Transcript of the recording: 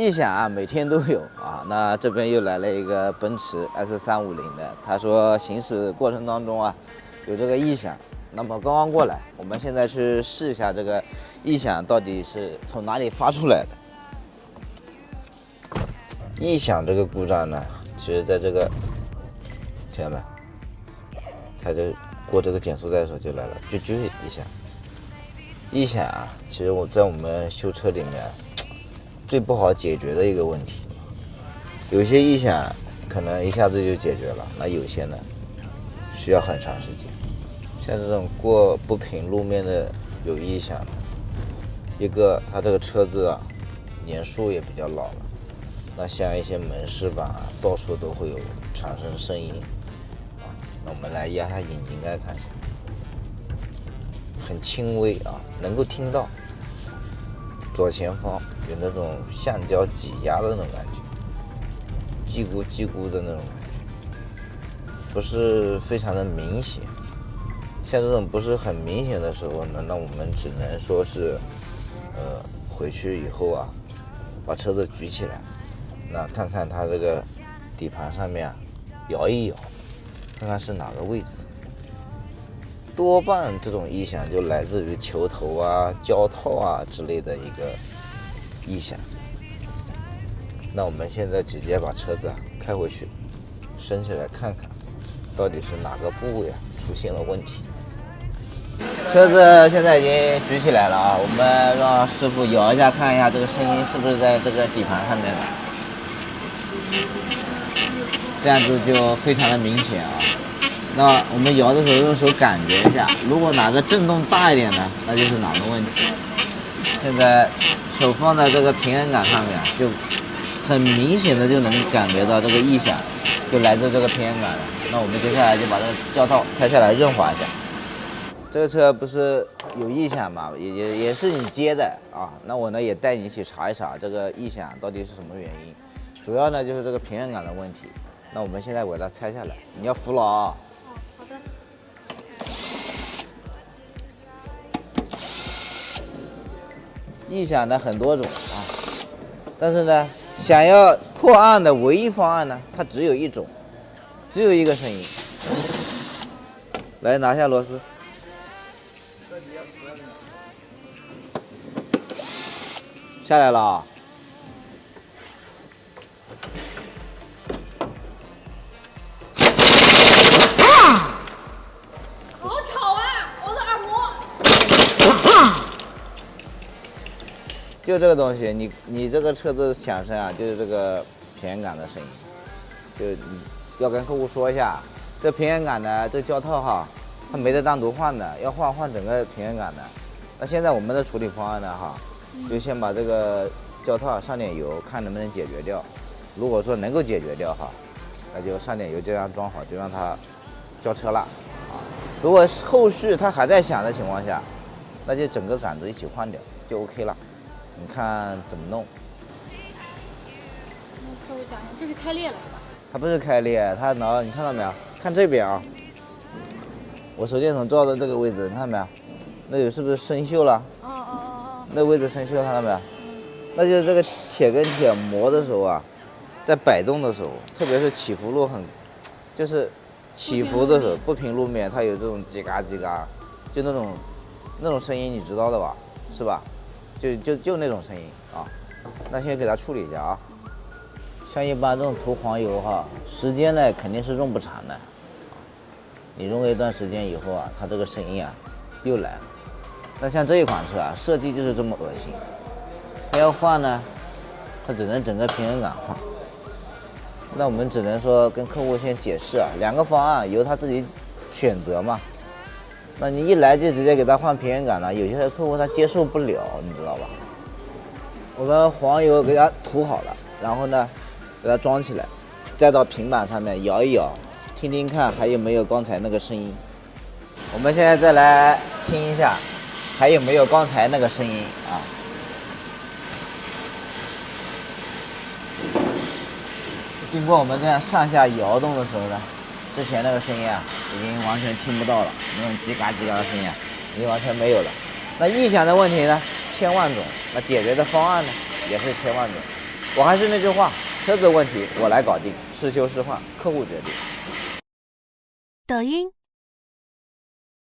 异响啊，每天都有啊。那这边又来了一个奔驰 S350的，他说行驶过程当中啊，有这个异响。那么刚刚过来，我们现在去试一下这个异响到底是从哪里发出来的。异响这个故障呢，其实在这个，看到没？它就过这个减速带的时候就来了，啾啾一下。异响啊，其实在我们修车里面最不好解决的一个问题。有些异响可能一下子就解决了，那有些呢需要很长时间。像这种过不平路面的有异响的，一个它这个车子啊年数也比较老了，那像一些门饰板啊，到处都会有产生声音啊。那我们来压下引擎盖看一下，很轻微啊，能够听到左前方有那种橡胶挤压的那种感觉，叽咕叽咕的那种感觉，不是非常的明显。像这种不是很明显的时候呢，那我们只能说是，回去以后啊，把车子举起来，那看看它这个底盘上面啊，摇一摇，看看是哪个位置。多半这种异响就来自于球头啊、胶套啊之类的一个异响。那我们现在直接把车子啊开回去，升起来看看，到底是哪个部位啊出现了问题。车子现在已经举起来了啊，我们让师傅摇一下，看一下这个声音是不是在这个底盘上面的，这样子就非常的明显啊。那我们摇的时候用手感觉一下，如果哪个震动大一点呢，那就是哪个问题。现在手放在这个平衡杆上面，就很明显的就能感觉到这个异响就来自这个平衡杆了。那我们接下来就把这个胶套拆下来润滑一下。这个车不是有异响嘛，也是你接的啊。那我呢也带你一起查一查这个异响到底是什么原因。主要呢就是这个平衡杆的问题。那我们现在把它拆下来，你要扶牢啊。好的。异响呢很多种啊，但是呢，想要破案的唯一方案呢，它只有一种，只有一个声音。来拿下螺丝。下来了啊！好吵啊！我的耳膜。就这个东西，你这个车子响声啊，就是这个平衡杆的声音。就你要跟客户说一下，这平衡杆的这胶套哈，它没得单独换的，要换整个平衡杆的。那现在我们的处理方案呢哈，就先把这个胶套上点油，看能不能解决掉。如果说能够解决掉哈，那就上点油，这样装好，就让它交车了啊。如果后续它还在响的情况下，那就整个杆子一起换掉，就 OK 了。你看怎么弄？客户讲一下，这是开裂了是吧？它不是开裂，它你看到没有？看这边啊，我手电筒照的这个位置，你看到没有？那有是不是生锈了？哦。那位置生锈，看到没有？那就是这个铁跟铁磨的时候啊，在摆动的时候，特别是起伏路就是起伏的时候，不平路面，它有这种叽嘎叽嘎，就那种声音，你知道的吧？是吧？就那种声音啊。那先给它处理一下啊。像一般这种涂黄油哈，时间呢肯定是用不长的。你用了一段时间以后啊，它这个声音啊又来了。那像这一款车啊，设计就是这么恶心。它要换呢，它只能整个平衡杆换。那我们只能说跟客户先解释啊，两个方案由他自己选择嘛。那你一来就直接给他换平衡杆了，有些客户他接受不了，你知道吧？我们黄油给他涂好了，然后呢，给它装起来，再到平板上面摇一摇，听听看还有没有刚才那个声音。我们现在再来听一下，还有没有刚才那个声音啊？经过我们这样上下摇动的时候呢，之前那个声音啊，已经完全听不到了，那种叽嘎叽嘎的声音啊，已经完全没有了。那异响的问题呢，千万种，那解决的方案呢，也是千万种。我还是那句话，车子问题我来搞定，是修是换客户决定。抖音。